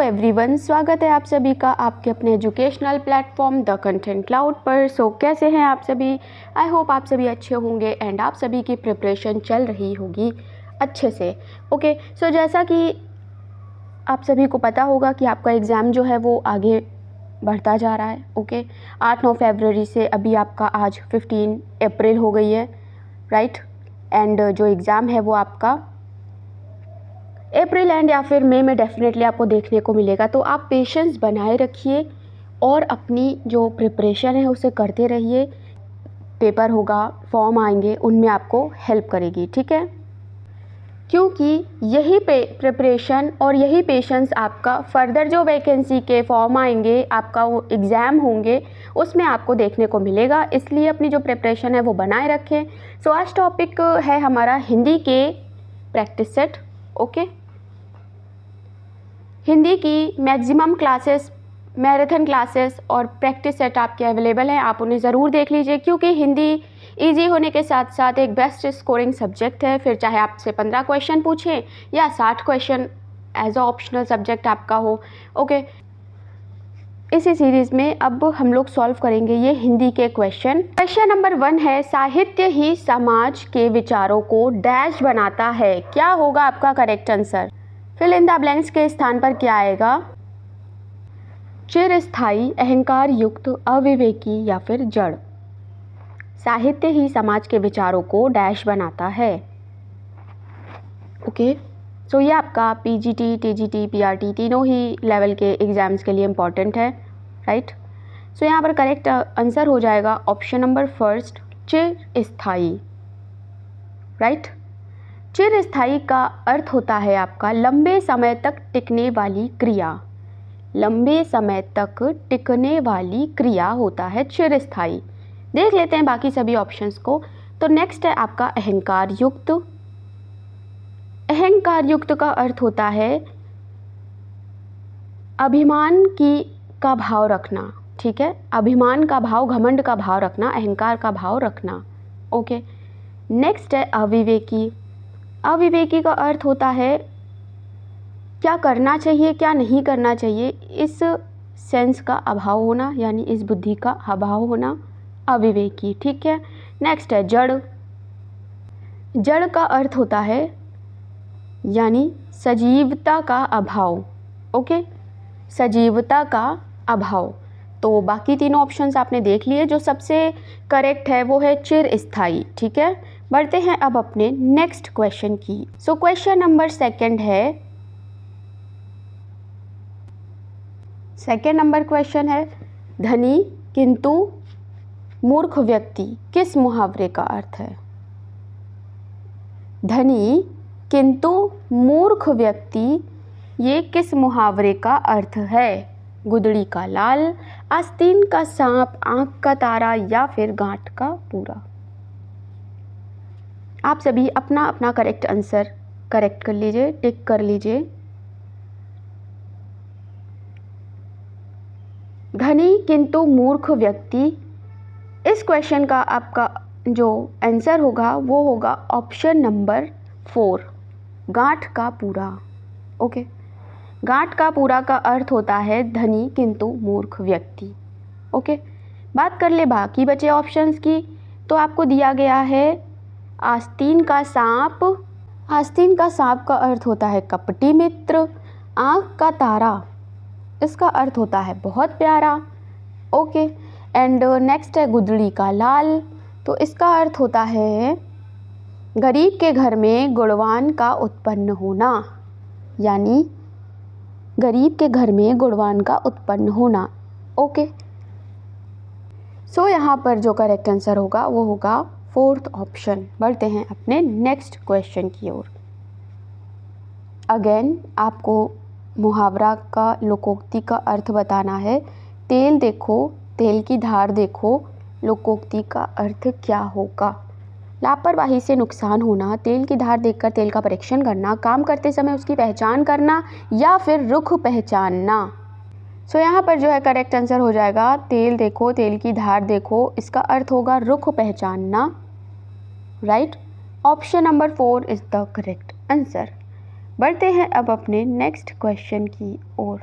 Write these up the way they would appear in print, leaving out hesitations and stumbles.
Everyone, स्वागत है आप सभी का आपके अपने educational platform the content cloud पर। सो कैसे हैं आप सभी? आई होप आप सभी अच्छे होंगे एंड आप सभी की प्रिपरेशन चल रही होगी अच्छे से। ओके, सो जैसा कि आप सभी को पता होगा कि आपका एग्ज़ाम जो है वो आगे बढ़ता जा रहा है। ओके, 8-9 फरवरी से अभी आपका आज 15 अप्रैल हो गई है, राइट। एंड जो एग्ज़ाम है वो आपका अप्रैल एंड या फिर मई में डेफिनेटली आपको देखने को मिलेगा। तो आप पेशेंस बनाए रखिए और अपनी जो प्रिपरेशन है उसे करते रहिए। पेपर होगा, फॉर्म आएंगे, उनमें आपको हेल्प करेगी, ठीक है। क्योंकि यही प्रिपरेशन और यही पेशेंस आपका फर्दर जो वैकेंसी के फॉर्म आएंगे, आपका वो एग्ज़ाम होंगे, उसमें आपको देखने को मिलेगा। इसलिए अपनी जो प्रिपरेशन है वो बनाए रखें। सो आज टॉपिक है हमारा हिंदी के प्रैक्टिस सेट। ओके, हिंदी की मैक्सिमम क्लासेस, मैराथन क्लासेस और प्रैक्टिस सेट आपके अवेलेबल हैं। आप उन्हें ज़रूर देख लीजिए क्योंकि हिंदी इजी होने के साथ साथ एक बेस्ट स्कोरिंग सब्जेक्ट है। फिर चाहे आपसे 15 क्वेश्चन पूछें या 60 question as a optional subject आपका हो। ओके, इसी सीरीज़ में अब हम लोग सॉल्व करेंगे ये हिंदी के क्वेश्चन। क्वेश्चन नंबर 1 है, साहित्य ही समाज के विचारों को डैश बनाता है। क्या होगा आपका correct answer? Fill in the blanks के स्थान पर क्या आएगा? चिरस्थायी, अहंकार युक्त, अविवेकी या फिर जड़। साहित्य ही समाज के विचारों को डैश बनाता है। ओके, सो ये आपका पीजीटी, टीजीटी, पीआरटी तीनों ही लेवल के एग्जाम्स के लिए इम्पॉर्टेंट है, राइट। सो यहाँ पर करेक्ट आंसर हो जाएगा ऑप्शन नंबर फर्स्ट, चिरस्थायी, राइट। चिरस्थायी का अर्थ होता है आपका लंबे समय तक टिकने वाली क्रिया। लंबे समय तक टिकने वाली क्रिया होता है चिरस्थायी। देख लेते हैं बाकी सभी ऑप्शंस को। तो नेक्स्ट है आपका अहंकार युक्त। अहंकार युक्त का अर्थ होता है अभिमान का भाव रखना, ठीक है। अभिमान का भाव, घमंड का भाव रखना, अहंकार का भाव रखना। ओके, नेक्स्ट है अविवेकी। अविवेकी का अर्थ होता है क्या करना चाहिए, क्या नहीं करना चाहिए, इस सेंस का अभाव होना, यानी इस बुद्धि का अभाव होना, अविवेकी, ठीक है। नेक्स्ट है जड़। जड़ का अर्थ होता है यानी सजीवता का अभाव। ओके, सजीवता का अभाव। तो बाकी तीनों ऑप्शंस आपने देख लिए। जो सबसे करेक्ट है वो है चिरस्थायी, ठीक है। बढ़ते हैं अब अपने नेक्स्ट क्वेश्चन की। सो क्वेश्चन नंबर 2 है, सेकेंड नंबर क्वेश्चन है, धनी किंतु मूर्ख व्यक्ति किस मुहावरे का अर्थ है? धनी किंतु मूर्ख व्यक्ति, ये किस मुहावरे का अर्थ है? गुदड़ी का लाल, आस्तीन का सांप, आंख का तारा या फिर गांठ का पूरा। आप सभी अपना अपना करेक्ट आंसर करेक्ट कर लीजिए, टिक कर लीजिए। धनी किंतु मूर्ख व्यक्ति, इस क्वेश्चन का आपका जो आंसर होगा वो होगा ऑप्शन नंबर 4, गांठ का पूरा। ओके, गांठ का पूरा का अर्थ होता है धनी किंतु मूर्ख व्यक्ति। ओके, बात कर ले बाकी बचे ऑप्शंस की। तो आपको दिया गया है आस्तीन का सांप। आस्तीन का सांप का अर्थ होता है कपटी मित्र। आँख का तारा, इसका अर्थ होता है बहुत प्यारा। ओके, एंड नेक्स्ट है गुदड़ी का लाल। तो इसका अर्थ होता है गरीब के घर में गुणवान का उत्पन्न होना, यानी गरीब के घर में गुणवान का उत्पन्न होना। ओके, सो यहाँ पर जो करेक्ट आंसर होगा वो होगा 4th ऑप्शन। बढ़ते हैं अपने नेक्स्ट क्वेश्चन की ओर। अगेन आपको मुहावरा का, लोकोक्ति का अर्थ बताना है। तेल देखो, तेल की धार देखो, लोकोक्ति का अर्थ क्या होगा? लापरवाही से नुकसान होना, तेल की धार देखकर तेल का परीक्षण करना, काम करते समय उसकी पहचान करना या फिर रुख पहचानना। सो यहाँ पर जो है करेक्ट आंसर हो जाएगा तेल देखो, तेल की धार देखो, इसका अर्थ होगा रुख पहचानना, right. Option number 4 is the correct answer. बढ़ते हैं अब अपने नेक्स्ट क्वेश्चन की ओर।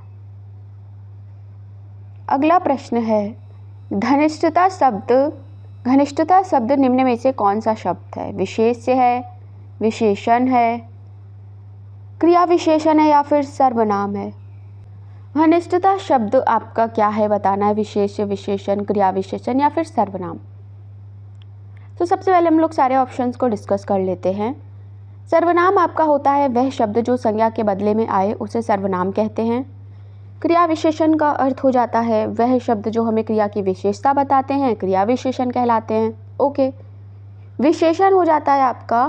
अगला प्रश्न है, घनिष्ठता शब्द निम्न में से कौन सा शब्द है? विशेष्य है, विशेषण है, क्रिया विशेषण है या फिर सर्वनाम है? घनिष्ठता शब्द आपका क्या है बताना है, विशेष्य, विशेषण, क्रिया विशेषण या फिर सर्वनाम। तो सबसे पहले हम लोग सारे ऑप्शंस को डिस्कस कर लेते हैं। सर्वनाम आपका होता है वह शब्द जो संज्ञा के बदले में आए उसे सर्वनाम कहते हैं। क्रिया विशेषण का अर्थ हो जाता है वह शब्द जो हमें क्रिया की विशेषता बताते हैं, क्रिया विशेषण कहलाते हैं। ओके, विशेषण हो जाता है आपका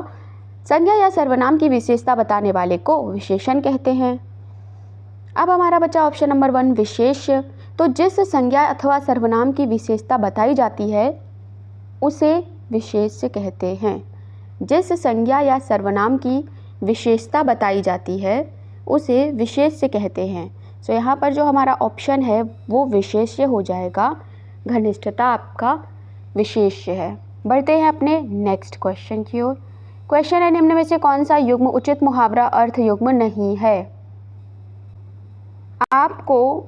संज्ञा या सर्वनाम की विशेषता बताने वाले को विशेषण कहते हैं। अब हमारा बचा ऑप्शन नंबर 1 विशेष्य। तो जिस संज्ञा अथवा सर्वनाम की विशेषता बताई जाती है उसे विशेष्य कहते हैं। जिस संज्ञा या सर्वनाम की विशेषता बताई जाती है उसे विशेष्य कहते हैं। तो यहाँ पर जो हमारा ऑप्शन है वो विशेष्य हो जाएगा, घनिष्ठता आपका विशेष्य है। बढ़ते हैं अपने नेक्स्ट क्वेश्चन की ओर। क्वेश्चन है, निम्न में से कौन सा युग्म उचित मुहावरा अर्थ युग्म नहीं है? आपको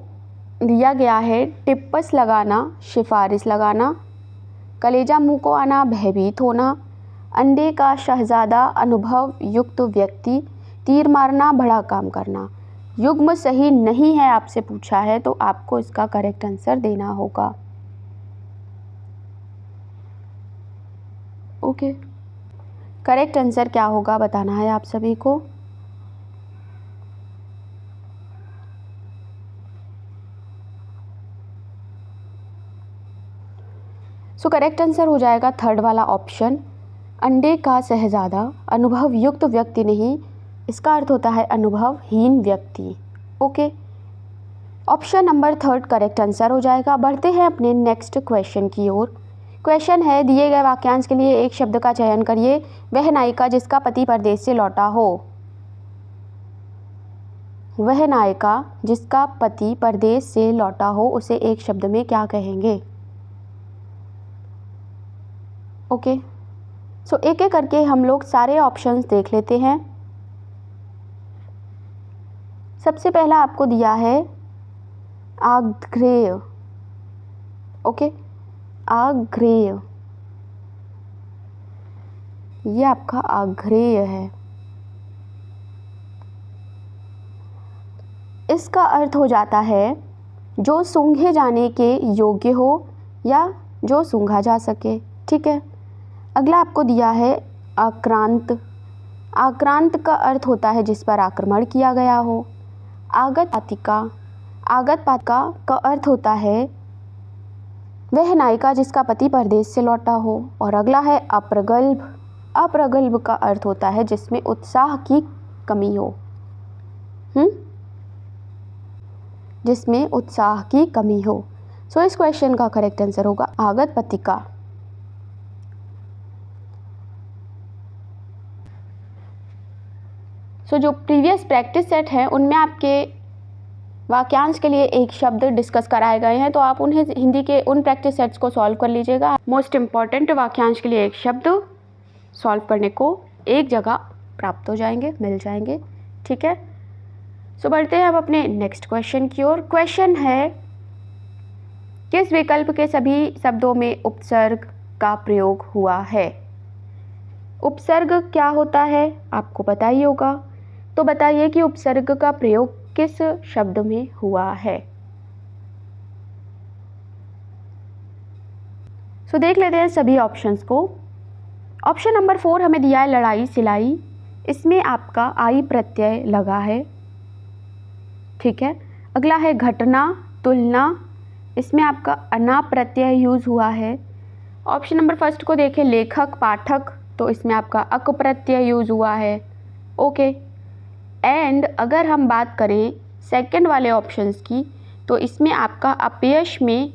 दिया गया है टिप्पस लगाना, सिफारिश लगाना, कलेजा मुंह को आना, भयभीत होना, अंडे का शहजादा, अनुभव युक्त व्यक्ति, तीर मारना, बड़ा काम करना। युग्म सही नहीं है आपसे पूछा है तो आपको इसका करेक्ट आंसर देना होगा। ओके, करेक्ट आंसर क्या होगा बताना है आप सभी को। सो करेक्ट आंसर हो जाएगा थर्ड वाला ऑप्शन, अंडे का शहजादा, अनुभव युक्त व्यक्ति नहीं, इसका अर्थ होता है अनुभवहीन व्यक्ति। Okay, option number 3 correct answer हो जाएगा। बढ़ते हैं अपने नेक्स्ट क्वेश्चन की ओर। क्वेश्चन है, दिए गए वाक्यांश के लिए एक शब्द का चयन करिए। वह नायिका जिसका पति परदेश से लौटा हो। वह नायिका जिसका पति परदेश से लौटा हो उसे एक शब्द में क्या कहेंगे? ओके, सो एक एक करके हम लोग सारे ऑप्शंस देख लेते हैं। सबसे पहला आपको दिया है आग्रेय। ओके, आग्रेय, ये आपका आग्रेय है। इसका अर्थ हो जाता है जो सूंघे जाने के योग्य हो या जो सूंघा जा सके। ठीक है, अगला आपको दिया है आक्रांत। आक्रांत का अर्थ होता है जिस पर आक्रमण किया गया हो। आगत पातिका, आगत पातिका का अर्थ होता है वह नायिका जिसका पति परदेश से लौटा हो। और अगला है अप्रगल्भ। अप्रगल्भ का अर्थ होता है जिसमें उत्साह की कमी हो। जिसमें उत्साह की कमी हो। सो इस क्वेश्चन का करेक्ट आंसर होगा आगत पतिका। सो जो प्रीवियस प्रैक्टिस सेट है उनमें आपके वाक्यांश के लिए एक शब्द डिस्कस कराए गए हैं, तो आप उन्हें हिंदी के उन प्रैक्टिस सेट्स को सॉल्व कर लीजिएगा। मोस्ट इम्पॉर्टेंट वाक्यांश के लिए एक शब्द सॉल्व करने को एक जगह प्राप्त हो जाएंगे, मिल जाएंगे। ठीक है, सो बढ़ते हैं अब अपने नेक्स्ट क्वेश्चन की ओर। क्वेश्चन है, किस विकल्प के सभी शब्दों में उपसर्ग का प्रयोग हुआ है? उपसर्ग क्या होता है आपको पता ही होगा, तो बताइए कि उपसर्ग का प्रयोग किस शब्द में हुआ है। सो देख लेते हैं सभी ऑप्शंस को। ऑप्शन नंबर 4 हमें दिया है लड़ाई सिलाई, इसमें आपका आई प्रत्यय लगा है। ठीक है, अगला है घटना तुलना, इसमें आपका अना प्रत्यय यूज हुआ है। ऑप्शन नंबर 1 को देखें लेखक पाठक, तो इसमें आपका अक प्रत्यय यूज हुआ है। ओके, एंड अगर हम बात करें सेकंड वाले ऑप्शंस की, तो इसमें आपका अपयश में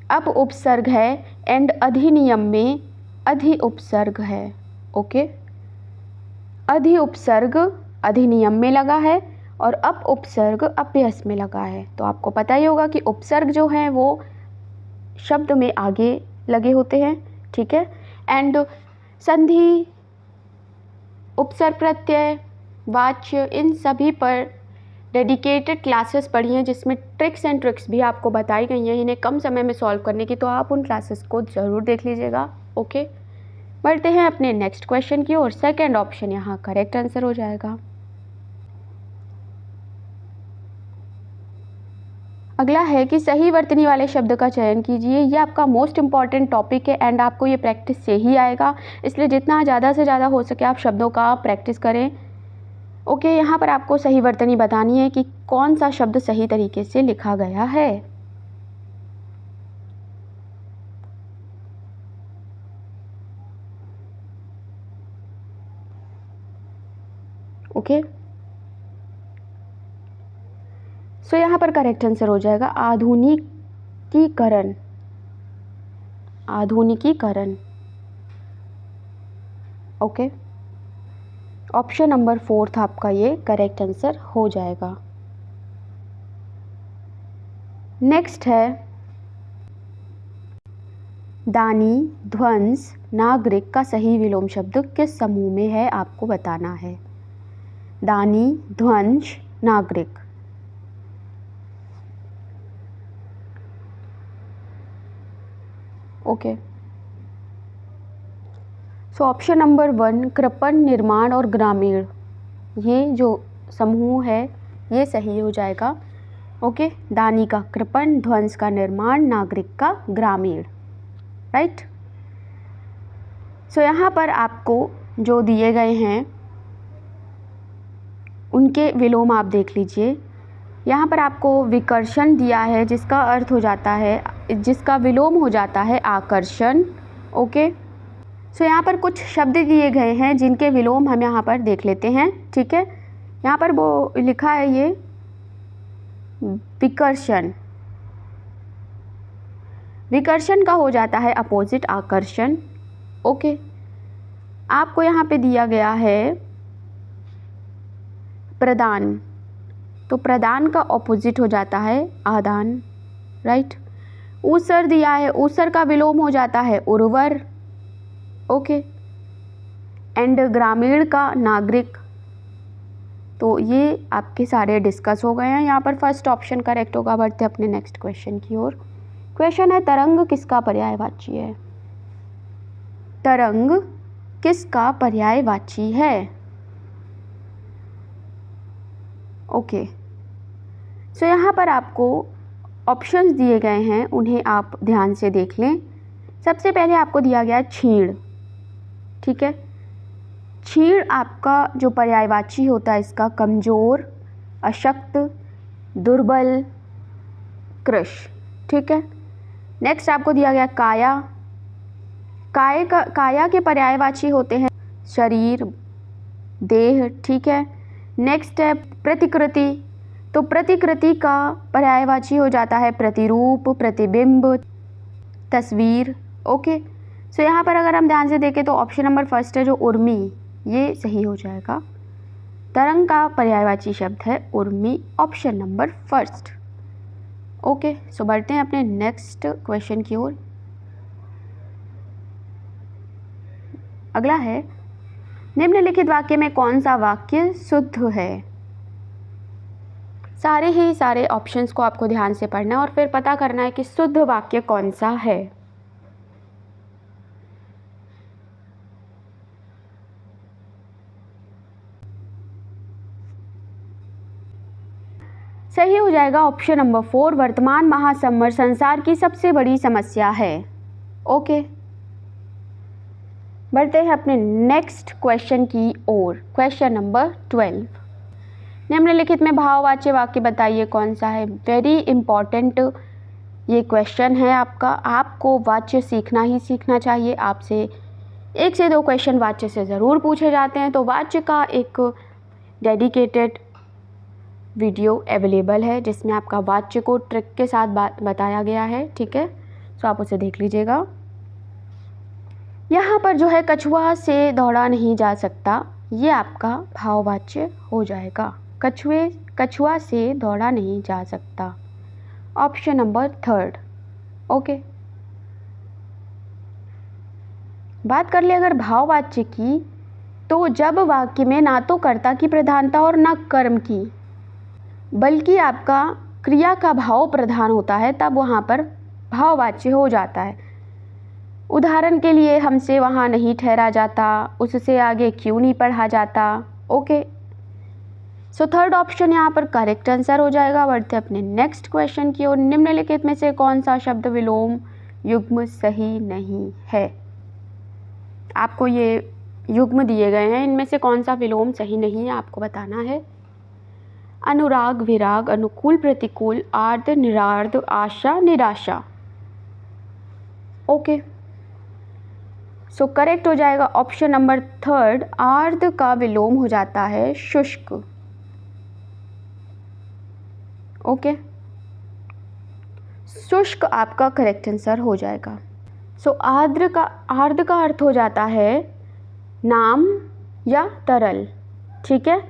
अप उपसर्ग है एंड अधिनियम में अधि उपसर्ग है। ओके, अधि उपसर्ग अधिनियम में लगा है और अप उपसर्ग अपयश में लगा है। तो आपको पता ही होगा कि उपसर्ग जो है वो शब्द में आगे लगे होते हैं। ठीक है, एंड संधि, उपसर्ग प्रत्यय, वाच्य, इन सभी पर डेडिकेटेड क्लासेस पढ़ी हैं जिसमें ट्रिक्स एंड ट्रिक्स भी आपको बताई गई हैं इन्हें कम समय में सॉल्व करने की, तो आप उन क्लासेस को ज़रूर देख लीजिएगा। ओके, बढ़ते हैं अपने नेक्स्ट क्वेश्चन की ओर। सेकंड ऑप्शन यहाँ करेक्ट आंसर हो जाएगा। अगला है कि सही वर्तनी वाले शब्द का चयन कीजिए। ये आपका मोस्ट इम्पॉर्टेंट टॉपिक है एंड आपको ये प्रैक्टिस से ही आएगा, इसलिए जितना ज़्यादा से ज़्यादा हो सके आप शब्दों का प्रैक्टिस करें। ओके, यहाँ पर आपको सही वर्तनी बतानी है कि कौन सा शब्द सही तरीके से लिखा गया है। ओके, सो यहाँ पर करेक्ट आंसर हो जाएगा आधुनिकीकरण। आधुनिकीकरण। ओके, ऑप्शन नंबर 4 आपका ये करेक्ट आंसर हो जाएगा। नेक्स्ट है दानी, ध्वंस, नागरिक का सही विलोम शब्द किस समूह में है आपको बताना है। दानी, ध्वंस, नागरिक। ओके, सो ऑप्शन नंबर 1 कृपण, निर्माण और ग्रामीण, ये जो समूह है ये सही हो जाएगा। ओके, दानी का कृपण, ध्वंस का निर्माण, नागरिक का ग्रामीण, राइट। सो यहाँ पर आपको जो दिए गए हैं उनके विलोम आप देख लीजिए। यहाँ पर आपको विकर्षण दिया है जिसका अर्थ हो जाता है, जिसका विलोम हो जाता है आकर्षण। ओके, सो यहाँ पर कुछ शब्द दिए गए हैं जिनके विलोम हम यहाँ पर देख लेते हैं। ठीक है, यहाँ पर वो लिखा है ये विकर्षण। विकर्षण का हो जाता है अपोजिट आकर्षण। ओके, आपको यहाँ पे दिया गया है प्रदान, तो प्रदान का ऑपोजिट हो जाता है आदान, राइट। ऊसर दिया है, ऊसर का विलोम हो जाता है उर्वर। ओके, एंड ग्रामीण का नागरिक। तो ये आपके सारे डिस्कस हो गए हैं, यहाँ पर फर्स्ट ऑप्शन करेक्ट होगा। बढ़ते अपने नेक्स्ट क्वेश्चन की ओर। क्वेश्चन है तरंग किसका पर्यायवाची है। तरंग किसका पर्यायवाची है। ओके, सो यहाँ पर आपको ऑप्शंस दिए गए हैं, उन्हें आप ध्यान से देख लें। सबसे पहले आपको दिया गया क्षीण। ठीक है, क्षीण आपका जो पर्यायवाची होता है इसका कमज़ोर, अशक्त, दुर्बल, कृश। ठीक है, नेक्स्ट आपको दिया गया काया। काया के पर्यायवाची होते हैं शरीर, देह। ठीक है, नेक्स्ट है प्रतिकृति। तो प्रतिकृति का पर्यायवाची हो जाता है प्रतिरूप, प्रतिबिंब, तस्वीर। ओके, सो यहाँ पर अगर हम ध्यान से देखें तो ऑप्शन नंबर फर्स्ट है जो उर्मी, ये सही हो जाएगा। तरंग का पर्यायवाची शब्द है उर्मी, option number first. Okay, so बढ़ते हैं अपने नेक्स्ट क्वेश्चन की ओर। अगला है निम्नलिखित वाक्य में कौन सा वाक्य शुद्ध है। सारे ऑप्शंस को आपको ध्यान से पढ़ना है और फिर पता करना है कि शुद्ध वाक्य कौन सा है। सही हो जाएगा ऑप्शन नंबर 4, वर्तमान महासमर संसार की सबसे बड़ी समस्या है। ओके, बढ़ते हैं अपने नेक्स्ट क्वेश्चन की ओर। क्वेश्चन नंबर 12, निम्नलिखित में भाववाच्य वाक्य बताइए कौन सा है। वेरी इंपॉर्टेंट ये क्वेश्चन है आपका, आपको वाच्य सीखना ही सीखना चाहिए। आपसे 1 से 2 क्वेश्चन वाच्य से ज़रूर पूछे जाते हैं, तो वाच्य का एक डेडिकेटेड वीडियो अवेलेबल है जिसमें आपका वाच्य को ट्रिक के साथ बताया गया है। ठीक है, तो आप उसे देख लीजिएगा। यहाँ पर जो है कछुआ से दौड़ा नहीं जा सकता, ये आपका भाववाच्य हो जाएगा। कछुआ से दौड़ा नहीं जा सकता, ऑप्शन नंबर 3। ओके, बात कर ले अगर भाववाच्य की, तो जब वाक्य में ना तो कर्ता की प्रधानता और ना कर्म की, बल्कि आपका क्रिया का भाव प्रधान होता है, तब वहाँ पर भाववाच्य हो जाता है। उदाहरण के लिए, हमसे वहाँ नहीं ठहरा जाता, उससे आगे क्यों नहीं पढ़ा जाता। ओके, सो थर्ड ऑप्शन यहाँ पर करेक्ट आंसर हो जाएगा। बढ़ते अपने नेक्स्ट क्वेश्चन की ओर। निम्नलिखित में से कौन सा शब्द विलोम युग्म सही नहीं है? आपको ये युग्म दिए गए हैं, इनमें से कौन सा विलोम सही नहीं है आपको बताना है। अनुराग, विराग, अनुकूल, प्रतिकूल, आर्द्र, निरार्द्र, आशा, निराशा। ओके, सो करेक्ट हो जाएगा ऑप्शन नंबर थर्ड। आर्द्र का विलोम हो जाता है शुष्क। ओके, शुष्क आपका करेक्ट आंसर हो जाएगा। सो आर्द्र का अर्थ हो जाता है नाम या तरल। ठीक है,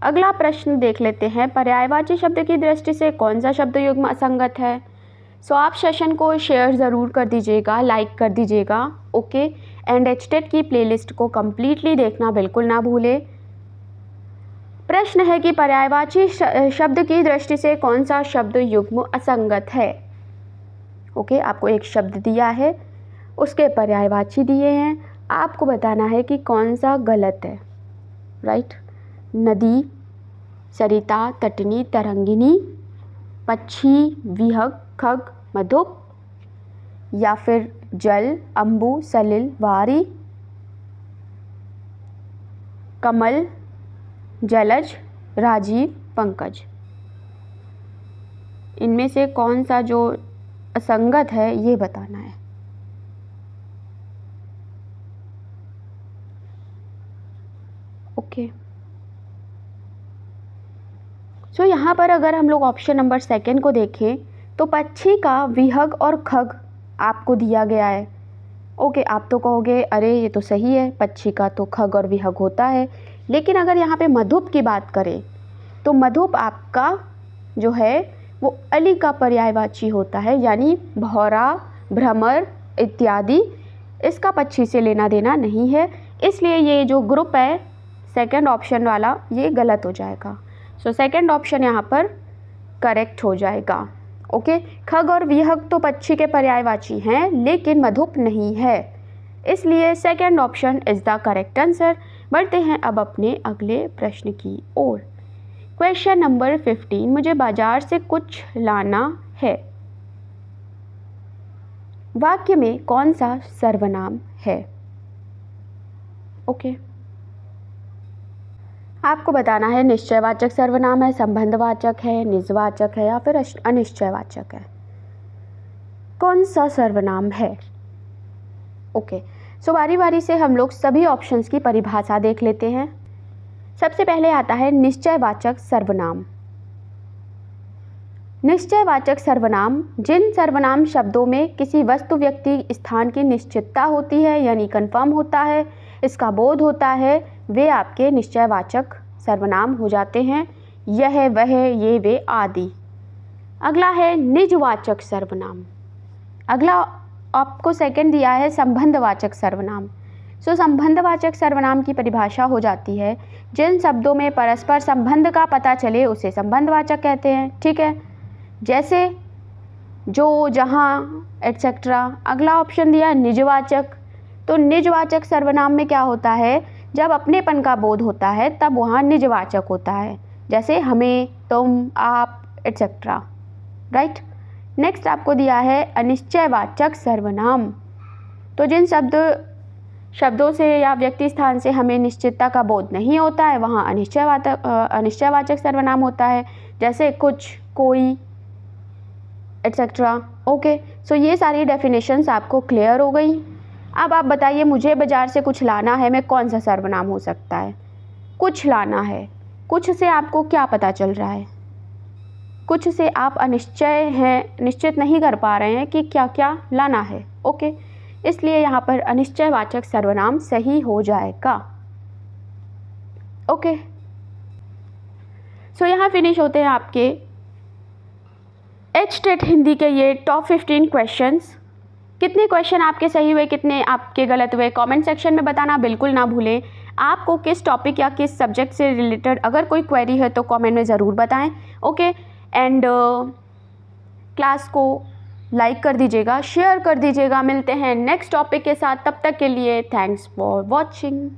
अगला प्रश्न देख लेते हैं। पर्यायवाची शब्द की दृष्टि से कौन सा शब्द युग्म असंगत है? सो आप सेशन को शेयर ज़रूर कर दीजिएगा, लाइक कर दीजिएगा। ओके, एंड एचटेट की प्लेलिस्ट को कम्प्लीटली देखना बिल्कुल ना भूलें। प्रश्न है कि पर्यायवाची शब्द की दृष्टि से कौन सा शब्द युग्म असंगत है? ओके, आपको एक शब्द दिया है, उसके पर्यायवाची दिए हैं, आपको बताना है कि कौन सा गलत है। राइट, नदी, सरिता, तटनी, तरंगिनी, पक्षी, विहग, खग, मधुप, या फिर जल, अम्बु, सलिल, वारी, कमल, जलज, राजीव, पंकज। इनमें से कौन सा जो असंगत है ये बताना है। ओके, सो यहाँ पर अगर हम लोग ऑप्शन नंबर सेकंड को देखें तो पक्षी का विहग और खग आपको दिया गया है। ओके, आप तो कहोगे अरे ये तो सही है, पक्षी का तो खग और विहग होता है। लेकिन अगर यहाँ पे मधुप की बात करें तो मधुप आपका जो है वो अली का पर्यायवाची होता है, यानी भौरा, भ्रमर इत्यादि, इसका पक्षी से लेना देना नहीं है। इसलिए ये जो ग्रुप है सेकंड ऑप्शन वाला ये गलत हो जाएगा। सो सेकंड ऑप्शन यहाँ पर करेक्ट हो जाएगा। ओके, खग और विहग तो पक्षी के पर्यायवाची हैं लेकिन मधुप नहीं है, इसलिए second option is the correct answer. बढ़ते हैं अब अपने अगले प्रश्न की ओर। क्वेश्चन नंबर 15, मुझे बाजार से कुछ लाना है। वाक्य में कौन सा सर्वनाम है? ओके, आपको बताना है निश्चयवाचक सर्वनाम है, संबंधवाचक है, निजवाचक है या फिर अनिश्चयवाचक है। कौन सा सर्वनाम है? ओके, सो बारी बारी से हम लोग सभी ऑप्शंस की परिभाषा देख लेते हैं। सबसे पहले आता है निश्चयवाचक सर्वनाम। निश्चयवाचक सर्वनाम जिन सर्वनाम शब्दों में किसी वस्तु, व्यक्ति, स्थान की निश्चितता होती है यानी कंफर्म होता है, इसका बोध होता है, वे आपके निश्चयवाचक सर्वनाम हो जाते हैं। यह, वह, ये, वे आदि। अगला है निजवाचक सर्वनाम। अगला आपको सेकंड दिया है संबंधवाचक सर्वनाम। सो संबंधवाचक सर्वनाम की परिभाषा हो जाती है जिन शब्दों में परस्पर संबंध का पता चले उसे संबंधवाचक कहते हैं। ठीक है, जैसे जो, जहाँ, एटसेट्रा। अगला ऑप्शन दिया है निजवाचक। तो निजवाचक सर्वनाम में क्या होता है, जब अपनेपन का बोध होता है तब वहाँ निजवाचक होता है, जैसे हमें, तुम, आप, एटसेट्रा। राइट, नेक्स्ट आपको दिया है अनिश्चयवाचक सर्वनाम। तो जिन शब्दों से या व्यक्ति, स्थान से हमें निश्चितता का बोध नहीं होता है वहाँ अनिश्चयवाचक सर्वनाम होता है, जैसे कुछ, कोई, एटसेट्रा। ओके, सो ये सारी डेफिनेशंस आपको क्लियर हो गई। अब आप बताइए, मुझे बाजार से कुछ लाना है में कौन सा सर्वनाम हो सकता है? कुछ लाना है, कुछ से आपको क्या पता चल रहा है? कुछ से आप अनिश्चय हैं, निश्चित नहीं कर पा रहे हैं कि क्या क्या लाना है। ओके, इसलिए यहाँ पर अनिश्चयवाचक सर्वनाम सही हो जाएगा। ओके, सो यहाँ फिनिश होते हैं आपके एचटेट हिंदी के ये टॉप 15 क्वेश्चंस। कितने क्वेश्चन आपके सही हुए, कितने आपके गलत हुए, कमेंट सेक्शन में बताना बिल्कुल ना भूलें। आपको किस टॉपिक या किस सब्जेक्ट से रिलेटेड अगर कोई क्वेरी है तो कमेंट में ज़रूर बताएं। ओके, एंड क्लास को लाइक कर दीजिएगा, शेयर कर दीजिएगा। मिलते हैं नेक्स्ट टॉपिक के साथ, तब तक के लिए थैंक्स फॉर वॉचिंग।